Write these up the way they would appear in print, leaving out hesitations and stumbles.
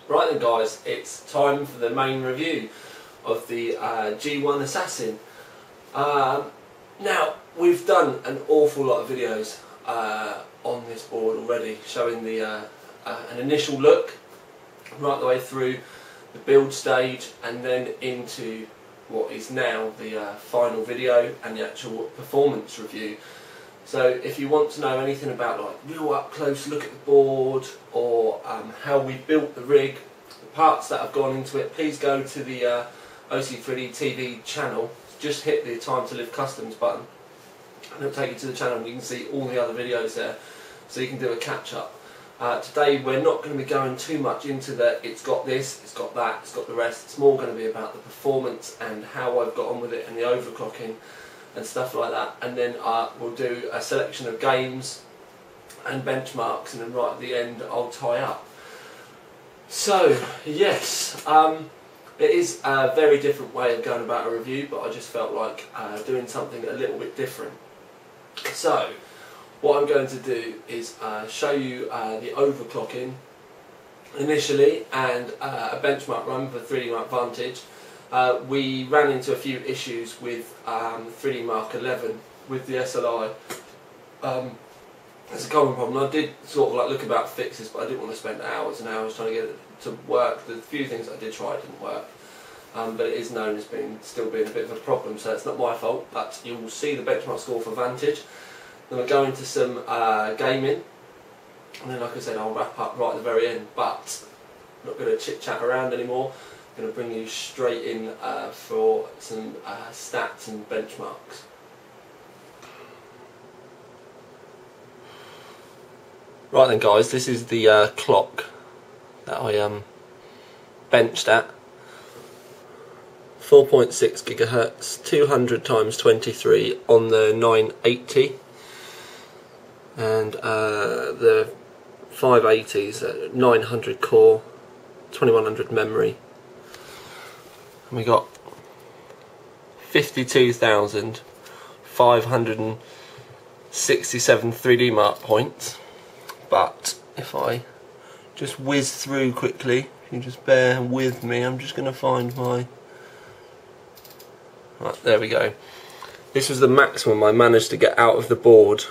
Right then guys, it's time for the main review of the G1 Assassin. Now, we've done an awful lot of videos on this board already, showing the an initial look right the way through the build stage and then into what is now the final video and the actual performance review. So if you want to know anything about like real up close look at the board, or how we built the rig, the parts that have gone into it, please go to the OC3D TV channel. Just hit the Time to Live Customs button and it'll take you to the channel and you can see all the other videos there, so you can do a catch up. Today we're not going to be going too much into the it's got this, it's got that, it's got the rest. It's more going to be about the performance and how I've got on with it and the overclocking and stuff like that, and then we'll do a selection of games and benchmarks, and then right at the end I'll tie up. So yes, it is a very different way of going about a review, but I just felt like doing something a little bit different. So what I'm going to do is show you the overclocking initially and a benchmark run for 3D Mark Vantage. We ran into a few issues with 3D Mark 11 with the SLI. It's a common problem. I did sort of like look about fixes, but I didn't want to spend hours and hours trying to get it to work. The few things I did try didn't work, but it is known as still being a bit of a problem, so it's not my fault. But you will see the benchmark score for Vantage. Then we'll go into some gaming, and then like I said, I'll wrap up right at the very end, but I'm not going to chit chat around anymore. I'm going to bring you straight in for some stats and benchmarks. Right then guys, this is the clock that I benched at. 4.6 gigahertz, 200 times 23 on the 980, and the 580s, 900 core, 2100 memory. And we got 52,567 3D Mark points. But if I just whiz through quickly, if you just bear with me, I'm just going to find my... Right, there we go. This was the maximum I managed to get out of the board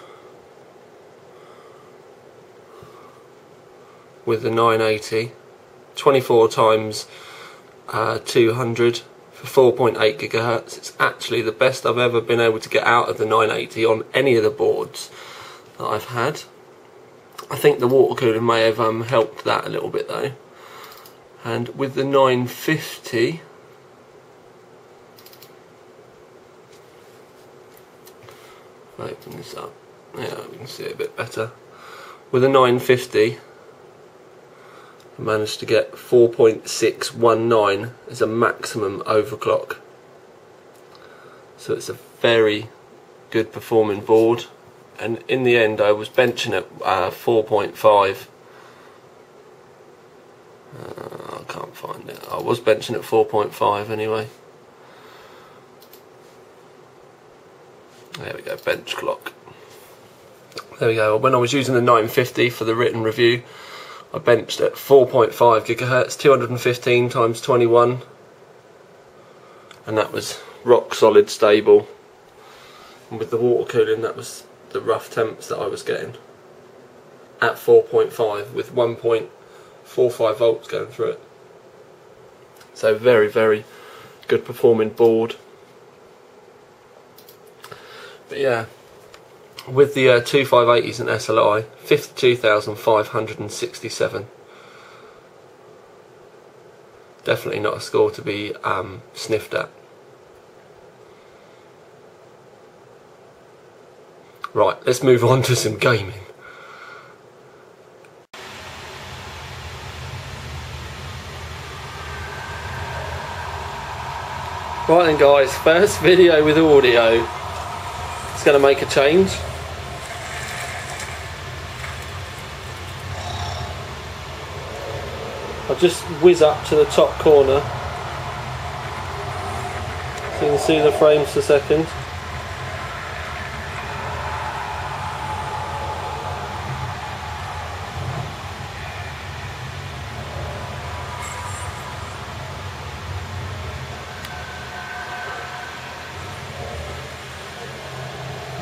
with the 980. 24 times 200 for 4.8 gigahertz. It's actually the best I've ever been able to get out of the 980 on any of the boards that I've had. I think the water cooler may have helped that a little bit though. And with the 950, open this up, yeah, we can see it a bit better. With a 950, I managed to get 4.619 as a maximum overclock. So it's a very good performing board. And in the end I was benching at 4.5. I can't find it. I was benching at 4.5 anyway. There we go, bench clock. There we go. When I was using the 950 for the written review, I benched at 4.5 gigahertz, 215 times 21, and that was rock solid stable. And with the water cooling, that was the rough temps that I was getting at 4.5 with 1.45 volts going through it. So very, very good performing board. But yeah, with the 2580s and SLI, 52,567. Definitely not a score to be sniffed at. Right, let's move on to some gaming. Right then guys, first video with audio. It's going to make a change. I'll just whiz up to the top corner so you can see the frames per second.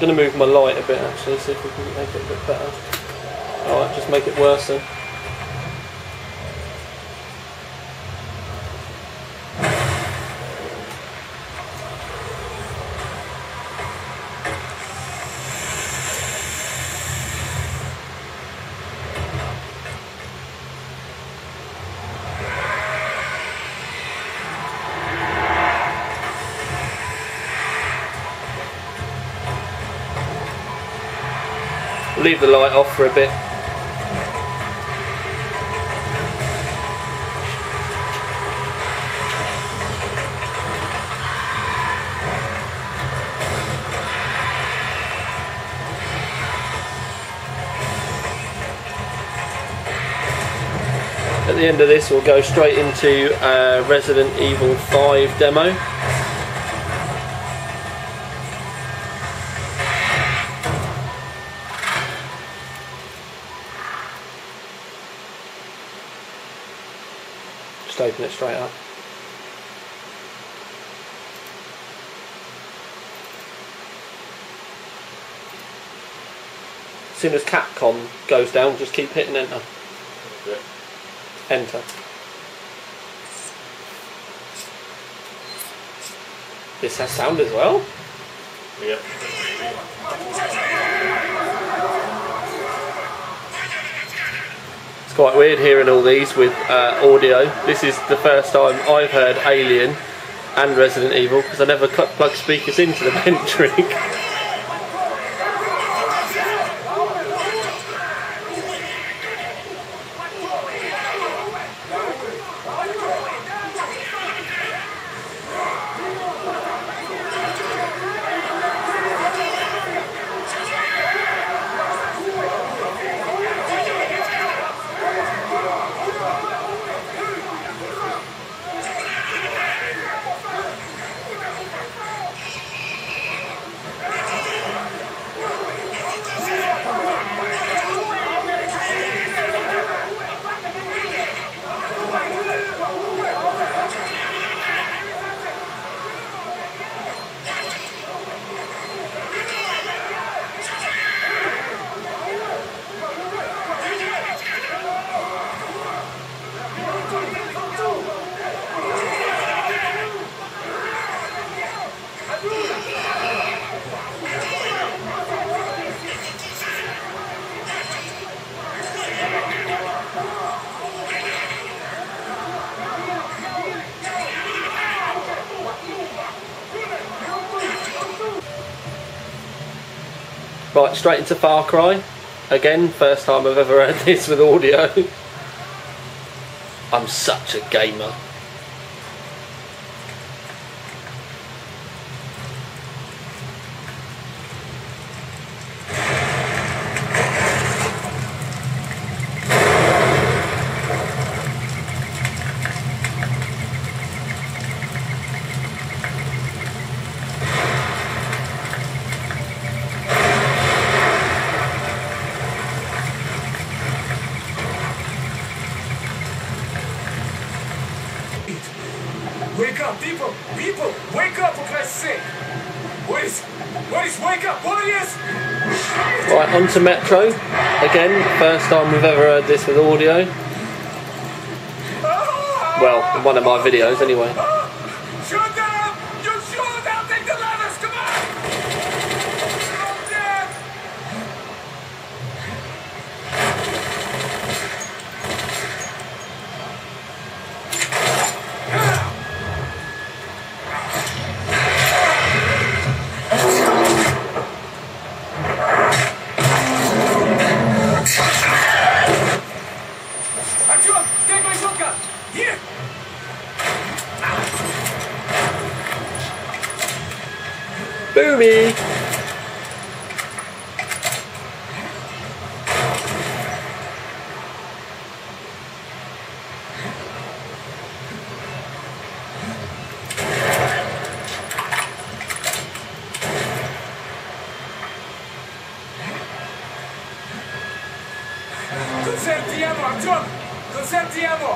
going to move my light a bit actually, see if we can make it a bit better. Alright, just make it worse then. Leave the light off for a bit. At the end of this we'll go straight into Resident Evil 5 demo. Just open it straight up. As soon as Capcom goes down, just keep hitting enter. Yeah. Enter. This has sound as well? Yeah. It's quite weird hearing all these with audio. This is the first time I've heard Alien and Resident Evil because I never plug speakers into the bench rig. Right, straight into Far Cry. Again, first time I've ever heard this with audio. I'm such a gamer. Wake up, people! People! Wake up, for Christ's sake! What is, wake up, warriors! Right, on to Metro. Again, first time we've ever heard this with audio. Well, in one of my videos anyway. Shoot them! You shoot! I'll take the ladders! Come on! Oh, dead! Artyom, take my shotgun! Here! Boomy! Conserve the ammo, Artyom! Conserve the ammo!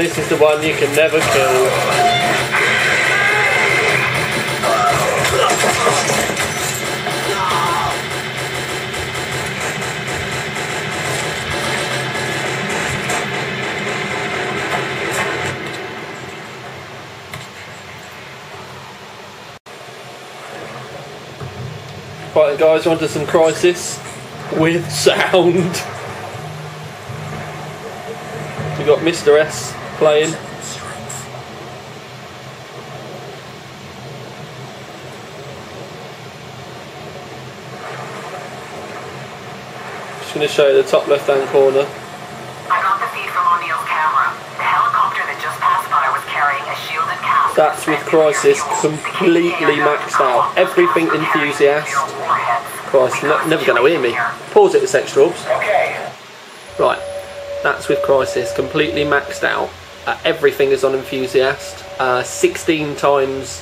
This is the one you can never kill. Right guys, on to some Crisis with sound. We've got Mr. S playing. Just going to show you the top left hand corner. I got the feed from O'Neill's camera. The helicopter that just passed by was carrying a shielded cast. That's with Crisis completely maxed out. Everything enthusiast. Christ, never going to hear me. Pause it a sec, Straubs. Okay. Right, that's with Crisis completely maxed out. Everything is on enthusiast. 16 times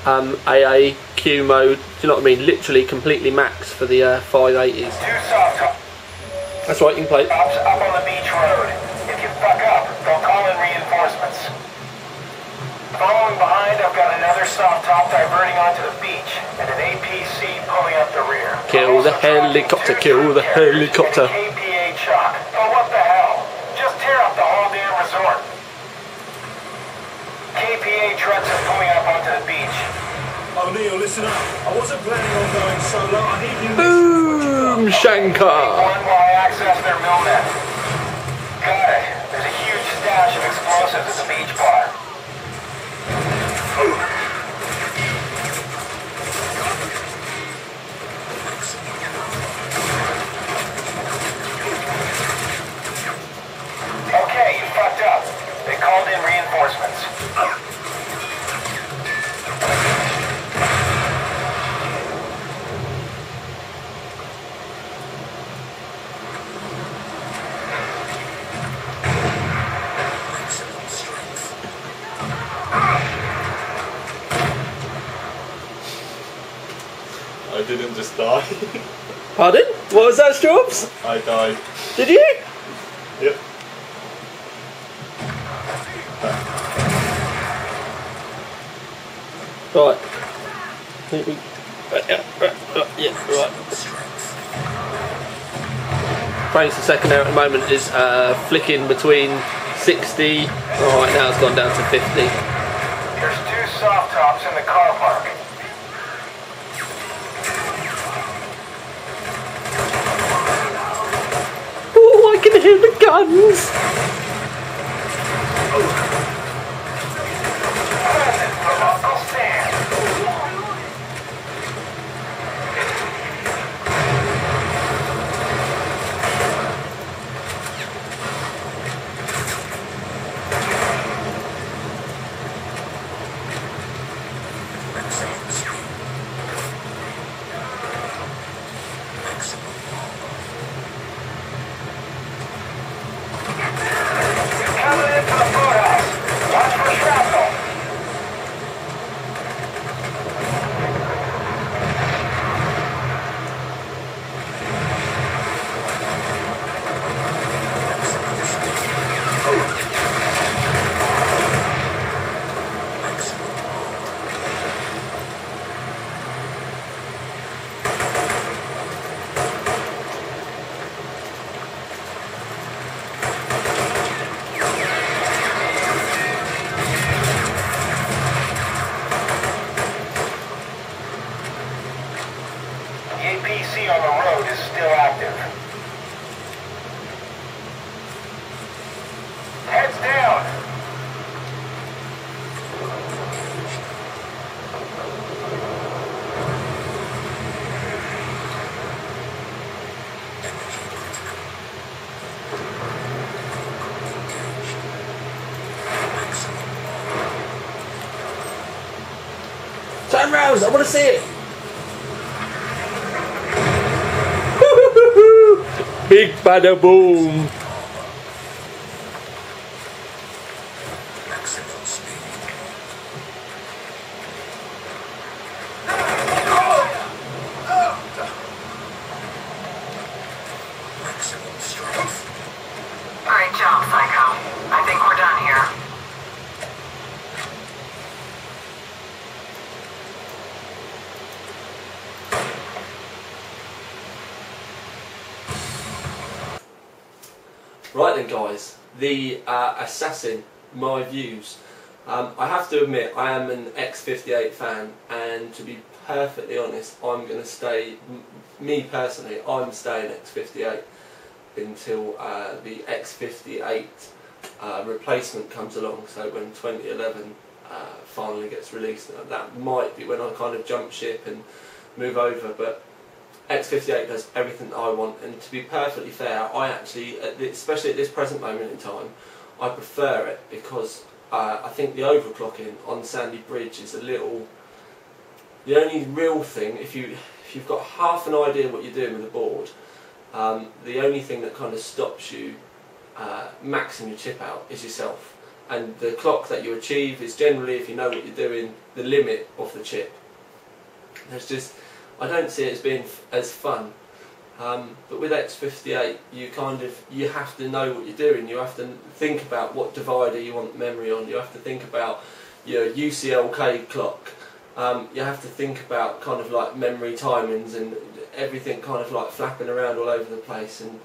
AAQ mode. Do you know what I mean? Literally completely maxed for the 580s. Two soft tops That's right, you can play. up on the beach road. If you fuck up, they'll call in reinforcements. Following behind, I've got another soft top diverting onto the beach and an APC pulling up the rear. Kill the helicopter, kill the helicopter. KPA shock. Oh, what the hell? Just tear up the whole damn resort. KPA trucks are pulling up onto the beach. O'Neill, listen up. I wasn't planning on going solo. I need you. Boom, Shankar. One while I access their mill net. Got it. There's a huge stash of explosives at the beach bar. Okay, you fucked up. They called in reinforcements. I didn't just die. Pardon? What was that, Straubs? I died. Did you? Yep. Right. Yeah, right. Frames per second there at the moment is flicking between 60. Alright, now it's gone down to 50. There's two soft tops in the car park. Oh, I can hear the guns! Present from Uncle Sam. Coming into the boathouse. Watch for shrapnel. The APC on the road is still active. Heads down. Turn round, I want to see it! Big bada boom! Great job, Psycho. I think we're done here. Right then guys, the Assassin, my views. I have to admit I am an X58 fan, and to be perfectly honest, I'm going to stay, me personally, I'm staying X58 until the X58 replacement comes along. So when 2011 finally gets released, that might be when I kind of jump ship and move over, but X58 does everything that I want, and to be perfectly fair, I actually, especially at this present moment in time, I prefer it because I think the overclocking on Sandy Bridge is a little, the only real thing, if you've got half an idea what you're doing with the board, the only thing that kind of stops you maxing your chip out is yourself. And the clock that you achieve is generally, if you know what you're doing, the limit of the chip. There's just, I don't see it as being as fun. But with X58, you have to know what you're doing. You have to think about what divider you want memory on. You have to think about your UCLK clock. You have to think about kind of like memory timings and everything kind of like flapping around all over the place, and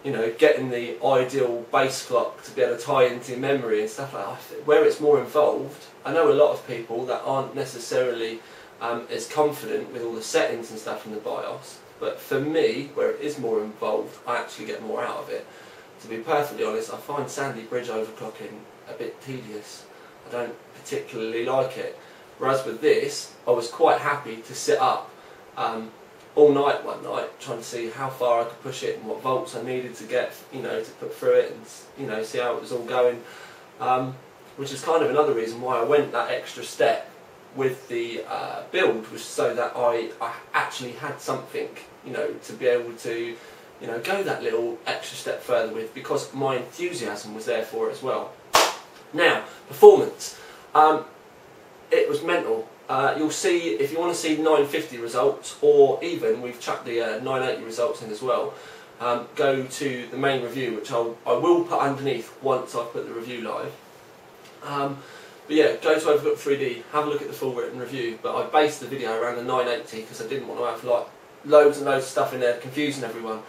you know, getting the ideal base clock to be able to tie into your memory and stuff like that. Where it's more involved, I know a lot of people that aren't necessarily as confident with all the settings and stuff in the BIOS, but for me, where it is more involved, I actually get more out of it. To be perfectly honest, I find Sandy Bridge overclocking a bit tedious. I don't particularly like it. Whereas with this, I was quite happy to sit up all night one night trying to see how far I could push it and what volts I needed to get, you know, to put through it, and you know, see how it was all going. Which is kind of another reason why I went that extra step with the build, was so that I actually had something, you know, to be able to, you know, go that little extra step further with, because my enthusiasm was there for it as well. Now, performance. It was mental. You'll see, if you want to see 950 results, or even we've chucked the 980 results in as well, go to the main review, which I will put underneath once I've put the review live. But yeah, go to Overclock 3D, have a look at the full written review, but I based the video around the 980 because I didn't want to have like loads and loads of stuff in there confusing everyone.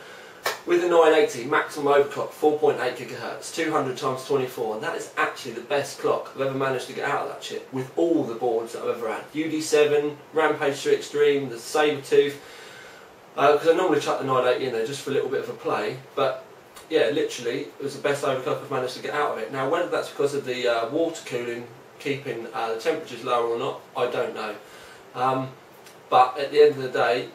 With the 980, maximum overclock 4.8 GHz, 200 times 24, and that is actually the best clock I've ever managed to get out of that chip with all the boards that I've ever had. UD7, Rampage 3 Extreme, the Sabertooth, because I normally chuck the 980 in there just for a little bit of a play, but yeah, literally it was the best overclock I've managed to get out of it. Now whether that's because of the water cooling keeping the temperatures lower or not, I don't know. But at the end of the day,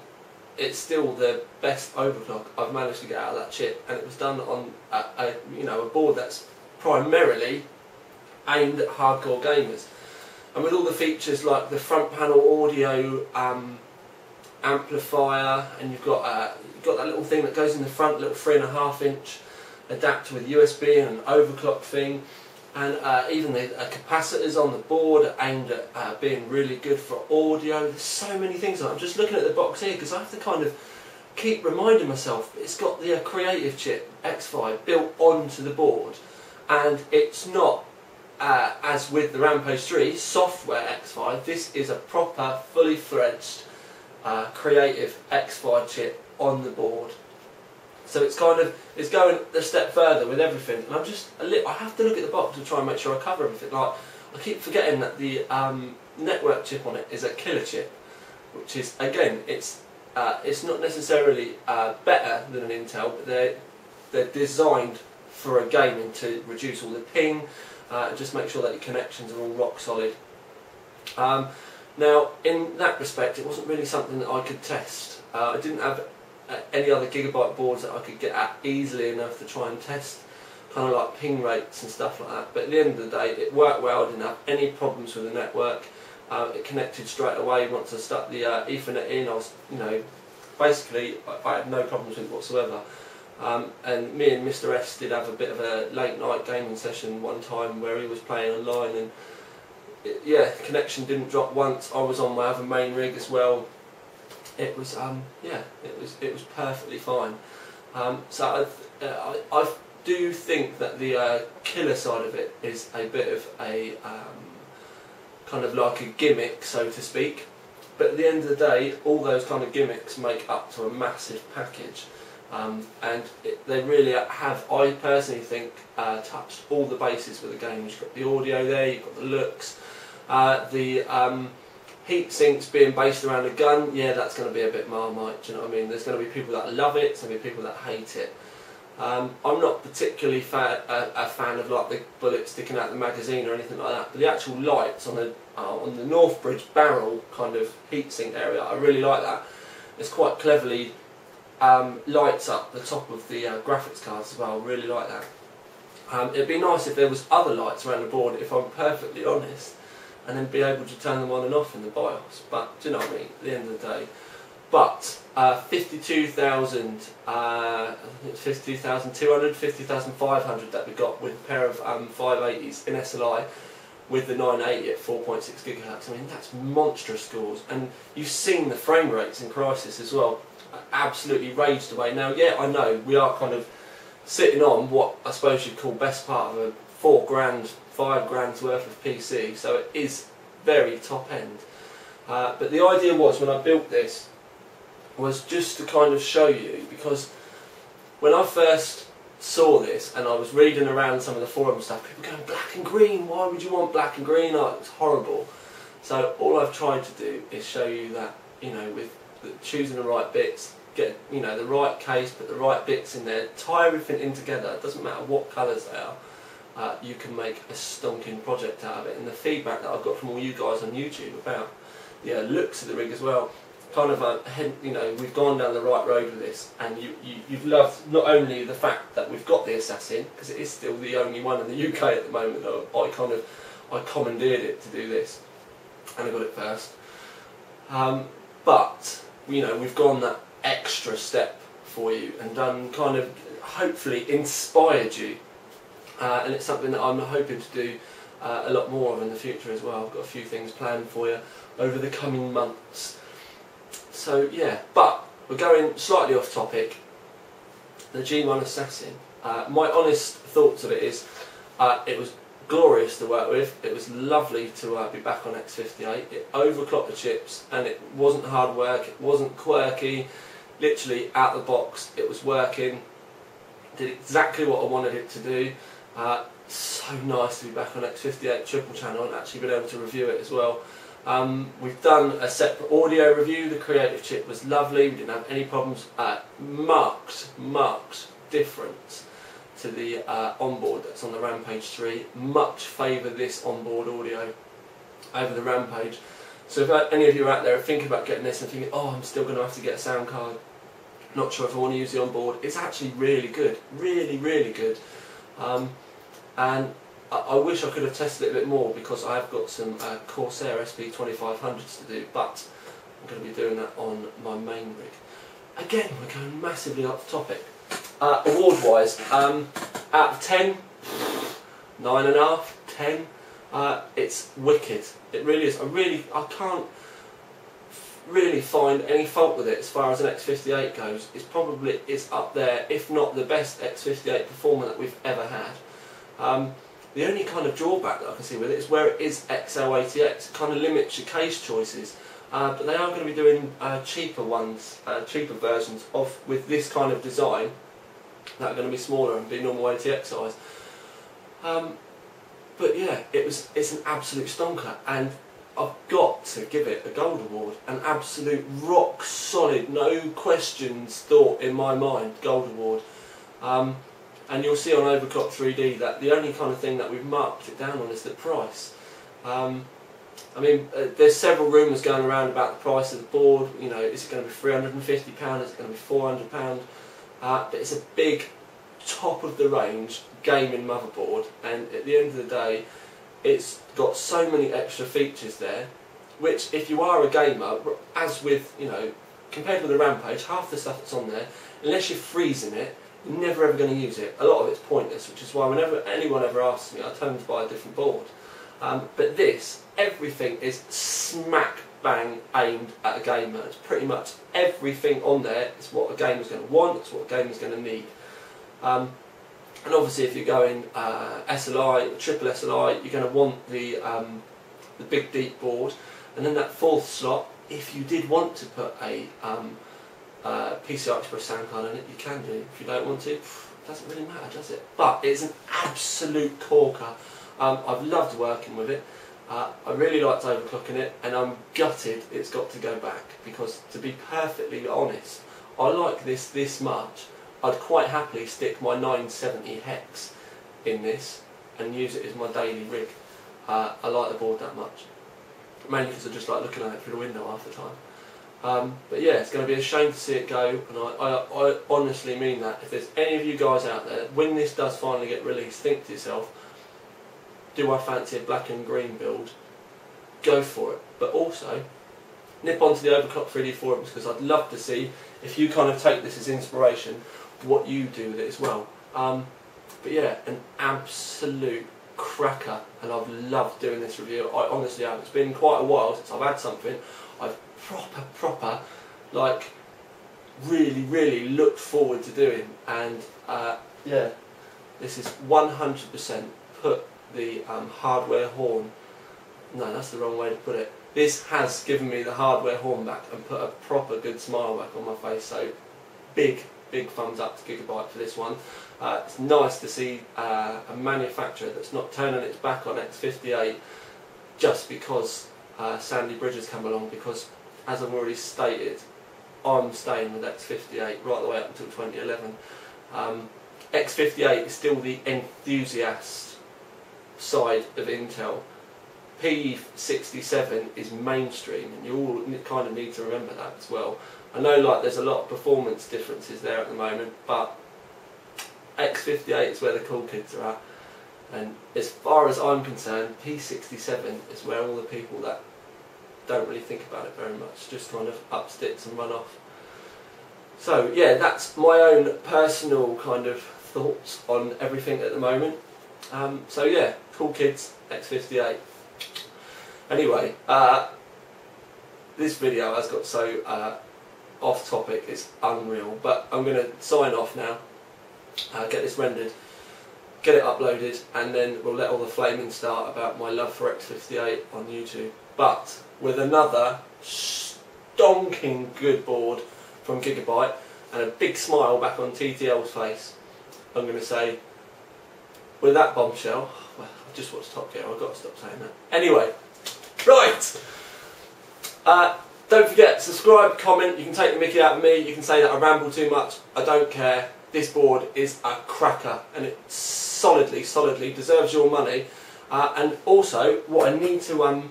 it's still the best overclock I've managed to get out of that chip, and it was done on a board that's primarily aimed at hardcore gamers. And with all the features like the front panel audio amplifier, and you've got that little thing that goes in the front, little 3.5-inch adapter with USB and an overclock thing, and even the capacitors on the board aimed at being really good for audio. There's so many things. I'm just looking at the box here because I have to kind of keep reminding myself it's got the creative chip X5 built onto the board, and it's not as with the Rampage 3 software X5. This is a proper, fully fledged creative X5 chip on the board. So it's kind of, it's going a step further with everything, and I have to look at the box to try and make sure I cover everything. Like, I keep forgetting that the network chip on it is a killer chip, which is, again, it's not necessarily better than an Intel, but they're designed for a gaming to reduce all the ping, and just make sure that your connections are all rock solid. Now, in that respect, it wasn't really something that I could test. I didn't have any other Gigabyte boards that I could get at easily enough to try and test kind of like ping rates and stuff like that. But at the end of the day, it worked well. I didn't have any problems with the network. It connected straight away once I stuck the Ethernet in. I was, you know, basically I had no problems with it whatsoever. And me and Mr. S did have a bit of a late night gaming session one time where he was playing online, and yeah, connection didn't drop once. I was on my other main rig as well. It was yeah, it was perfectly fine. So I do think that the killer side of it is a bit of a kind of like a gimmick, so to speak. But at the end of the day, all those kind of gimmicks make up to a massive package. they really have, I personally think, touched all the bases with the game. You've got the audio there, you've got the looks, the heat sinks being based around a gun, yeah, that's going to be a bit Marmite, do you know what I mean? There's going to be people that love it, there's going to be people that hate it. I'm not particularly a fan of like the bullet sticking out the magazine or anything like that, but the actual lights on the Northbridge barrel kind of heatsink area, I really like that. It's quite cleverly lights up the top of the graphics cards as well, really like that. It'd be nice if there was other lights around the board, if I'm perfectly honest, and then be able to turn them on and off in the BIOS, but do you know what I mean, at the end of the day. But 52,000, I think it's 52,200, 50,500 that we got with a pair of 580s in SLI with the 980 at 4.6 gigahertz. I mean, that's monstrous scores, and you've seen the frame rates in Crysis as well. Absolutely raged away. Now, yeah, I know we are kind of sitting on what I suppose you'd call best part of a £4 grand, £5 grand's worth of PC, so it is very top end. But the idea was, when I built this, was just to kind of show you, because when I first saw this and I was reading around some of the forum stuff, people going, black and green, why would you want black and green? Oh, it's horrible. So all I've tried to do is show you that, you know, with choosing the right bits, get, you know, the right case, put the right bits in there, tie everything in together, it doesn't matter what colours they are, you can make a stonking project out of it. And the feedback that I've got from all you guys on YouTube about the looks of the rig as well, kind of you know, we've gone down the right road with this, and you've loved not only the fact that we've got the Assassin, because it is still the only one in the UK at the moment. I commandeered it to do this, and I got it first. But you know, we've gone that extra step for you and done kind of hopefully inspired you, and it's something that I'm hoping to do a lot more of in the future as well. I've got a few things planned for you over the coming months. So yeah, but we're going slightly off topic. The G1 Assassin. My honest thoughts of it is, it was glorious to work with. It was lovely to be back on X58. It overclocked the chips, and it wasn't hard work. It wasn't quirky. Literally out the box, it was working. Did exactly what I wanted it to do. So nice to be back on X58 triple channel and actually been able to review it as well. We've done a separate audio review. The creative chip was lovely, we didn't have any problems. Marked difference to the onboard that's on the Rampage 3. Much favour this onboard audio over the Rampage. So if any of you out there are thinking about getting this and thinking, oh, I'm still going to have to get a sound card, not sure if I want to use the onboard, it's actually really good, really, really good. And I wish I could have tested it a bit more, because I've got some Corsair SP2500s to do, but I'm going to be doing that on my main rig. Again, we're going massively off topic. Award-wise, out of 10, 9.5, 10. It's wicked. It really is. I can't really find any fault with it as far as an X58 goes. It's up there, if not the best X58 performer that we've ever had. The only kind of drawback that I can see with it is where it is XL80X. It kind of limits your case choices, but they are going to be doing cheaper ones, cheaper versions with this kind of design that are going to be smaller and be normal ATX size. But yeah, it's an absolute stonker, and I've got to give it a gold award. An absolute rock solid, no questions thought in my mind, gold award. And you'll see on Overclock 3D that the only kind of thing that we've marked it down on is the price. I mean, there's several rumours going around about the price of the board. You know, is it going to be £350? Is it going to be £400? But it's a big, top of the range gaming motherboard, and at the end of the day, it's got so many extra features there, which if you are a gamer, as with, you know, compared with the Rampage, half the stuff that's on there, unless you're freezing it, you're never ever going to use it. A lot of it's pointless, which is why whenever anyone ever asks me, I tell them to buy a different board. But this, everything is smack bang aimed at a gamer. It's pretty much everything on there is what a gamer's going to want, it's what a gamer's going to need. And obviously if you're going SLI, triple SLI, you're going to want the big deep board. And then that fourth slot, if you did want to put a PCI Express sound card in it, you can do. If you don't want to, it doesn't really matter, does it? But it's an absolute corker. I've loved working with it. I really liked overclocking it, and I'm gutted it's got to go back, because to be perfectly honest, I like this much. I'd quite happily stick my 970 hex in this and use it as my daily rig. I like the board that much, mainly because I just like looking at it through the window half the time. But yeah, it's going to be a shame to see it go, and I honestly mean that. If there's any of you guys out there, when this does finally get released, think to yourself, do I fancy a black and green build? Go for it. But also, nip onto the Overclock 3D forums, because I'd love to see, if you kind of take this as inspiration, what you do with it as well. But yeah, an absolute cracker, and I've loved doing this review. I honestly have. It's been quite a while since I've had something I've proper like really looked forward to doing, and yeah, this is 100% put the hardware horn, no, that's the wrong way to put it. This has given me the hardware horn back and put a proper good smile back on my face, so big thumbs up to Gigabyte for this one. It's nice to see a manufacturer that's not turning its back on X58 just because Sandy Bridge has come along, because as I've already stated, I'm staying with X58 right the way up until 2011. X58 is still the enthusiast side of Intel. P67 is mainstream, and you all kind of need to remember that as well. I know like there's a lot of performance differences there at the moment, but X58 is where the cool kids are at, and as far as I'm concerned, P67 is where all the people that don't really think about it very much just kind of up sticks and run off. So yeah, that's my own personal kind of thoughts on everything at the moment. So yeah, cool kids, X58. Anyway, this video has got so off topic, it's unreal, but I'm going to sign off now, get this rendered, get it uploaded, and then we'll let all the flaming start about my love for X58 on YouTube, but with another stonking good board from Gigabyte and a big smile back on TTL's face. I'm going to say, with that bombshell, well, I just watched Top Gear, I've got to stop saying that. Anyway, right, don't forget, subscribe, comment. You can take the mickey out of me, you can say that I ramble too much, I don't care. This board is a cracker, and it solidly deserves your money. And also, what I need to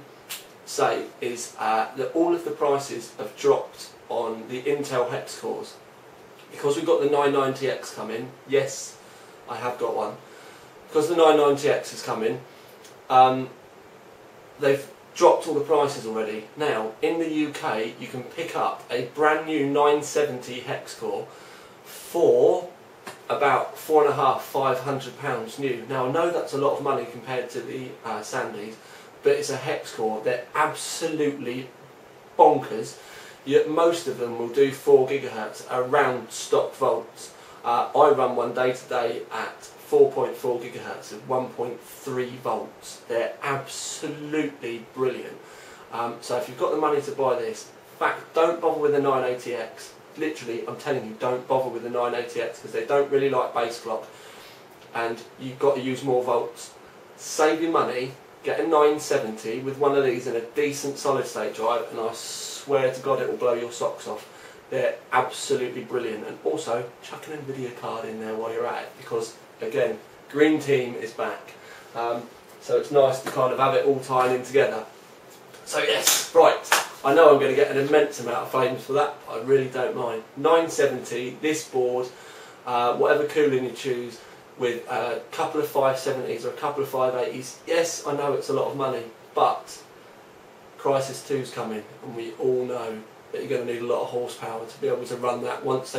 say is that all of the prices have dropped on the Intel hex cores. Because we've got the 990X coming, yes, I have got one. Because the 990X is coming, they've dropped all the prices already. Now, in the UK, you can pick up a brand new 970 hex core for about £450–500 new. Now, I know that's a lot of money compared to the Sandys, but it's a hex core. They're absolutely bonkers. Yet most of them will do 4 GHz around stock volts. I run one day to day at 4.4 GHz at 1.3 volts. They're absolutely brilliant. So if you've got the money to buy this, in fact, don't bother with the 980X. Literally, I'm telling you, don't bother with the 980X because they don't really like base clock, and you've got to use more volts. Save your money, get a 970 with one of these and a decent solid state drive, and I swear to God it will blow your socks off. They're absolutely brilliant. And also, chuck an Nvidia card in there while you're at it, because again, Green Team is back. So it's nice to kind of have it all tying in together. So yes, right, I know I'm going to get an immense amount of flames for that, but I really don't mind. 970, this board, whatever cooling you choose, with a couple of 570s or a couple of 580s. Yes, I know it's a lot of money, but Crysis 2's coming, and we all know that you're going to need a lot of horsepower to be able to run that once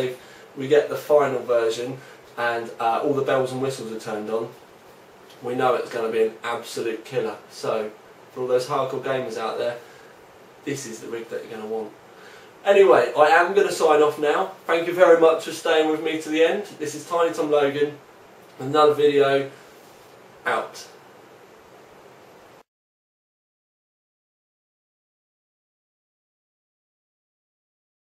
we get the final version and all the bells and whistles are turned on. We know it's going to be an absolute killer. So for all those hardcore gamers out there, this is the rig that you're going to want. Anyway, I am going to sign off now. Thank you very much for staying with me to the end. This is Tiny Tom Logan, another video out.